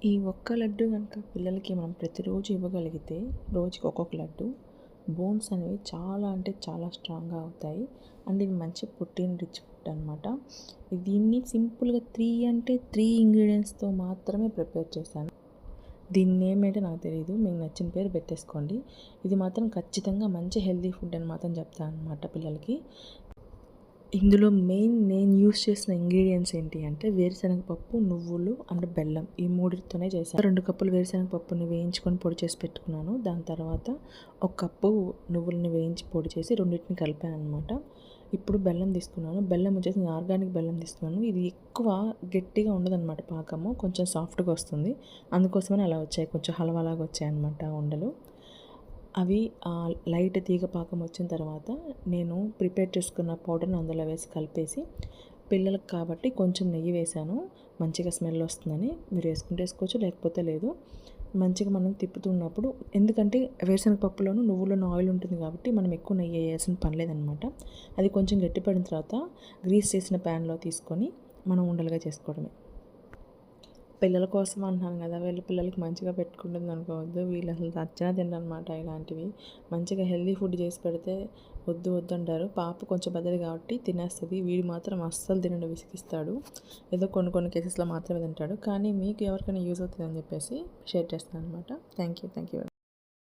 ఈ ఒక్క లడ్డు కనుక పిల్లలకి మనం ప్రతిరోజు ఇవ్వగలిగితే రోజుకి ఒక్కొక్క లడ్డు బోన్స్ అనేవి చాలా అంటే చాలా స్ట్రాంగ్గా అవుతాయి. అండ్ ఇది మంచి ప్రోటీన్ రిచ్ ఫుడ్ అనమాట. దీన్ని సింపుల్గా 3 ఇంగ్రీడియంట్స్తో మాత్రమే ప్రిపేర్ చేశాను. దీని నేమ్ అయితే నాకు తెలియదు, మీకు నచ్చిన పేరు పెట్టేసుకోండి. ఇది మాత్రం ఖచ్చితంగా మంచి హెల్తీ ఫుడ్ అని మాత్రం చెప్తాను అనమాట పిల్లలకి. ఇందులో మెయిన్ నేను యూస్ చేసిన ఇంగ్రీడియంట్స్ ఏంటి అంటే వేరుశనగపప్పు, నువ్వులు అండ్ బెల్లం, ఈ మూడితోనే చేశాను. 2 కప్పులు వేరుశనగపప్పుని వేయించుకొని పొడి చేసి పెట్టుకున్నాను. దాని తర్వాత 1 కప్పు నువ్వులని వేయించి పొడి చేసి రెండింటిని కలిపాను అనమాట. ఇప్పుడు బెల్లం తీసుకున్నాను. బెల్లం వచ్చేసి నేను ఆర్గానిక్ బెల్లం తీసుకున్నాను. ఇది ఎక్కువ గట్టిగా ఉండదన్నమాట, పాకము కొంచెం సాఫ్ట్గా వస్తుంది. అందుకోసమని అలా వచ్చాయి, కొంచెం హల్వాలాగా వచ్చాయి అనమాట ఉండలు. అవి లైట్ తీగ పాకం వచ్చిన తర్వాత నేను ప్రిపేర్ చేసుకున్న పౌడర్ని అందులో వేసి కలిపేసి, పిల్లలకు కాబట్టి కొంచెం నెయ్యి వేసాను, మంచిగా స్మెల్ వస్తుందని. మీరు వేసుకుంటే వేసుకోవచ్చు, లేకపోతే లేదు. మంచిగా మనం తిప్పుతున్నప్పుడు, ఎందుకంటే వేరుశనగపప్పులోను నువ్వులోను ఆయిల్ ఉంటుంది కాబట్టి మనం ఎక్కువ నెయ్యి వేయాల్సిన పని లేదనమాట. అది కొంచెం గట్టిపడిన తర్వాత గ్రీస్ చేసిన ప్యాన్లో తీసుకొని మనం ఉండలుగా చేసుకోవడమే. పిల్లల కోసం అంటున్నాను కదా, వీళ్ళ పిల్లలకి మంచిగా పెట్టుకుంటుంది అనుకోవద్దు. వీళ్ళు అసలు నచ్చినా తినరనమాట ఇలాంటివి. మంచిగా హెల్దీ ఫుడ్ చేసి పెడితే వద్దు వద్దు అంటారు. పాప కొంచెం పెద్దది కాబట్టి తినేస్తుంది, వీడు మాత్రం అస్సలు తినడు, విసిగిస్తాడు. ఏదో కొన్ని కేసెస్లో మాత్రమే తింటాడు. కానీ మీకు ఎవరికైనా యూజ్ అవుతుంది అని చెప్పేసి షేర్ చేస్తాను అనమాట. Thank you.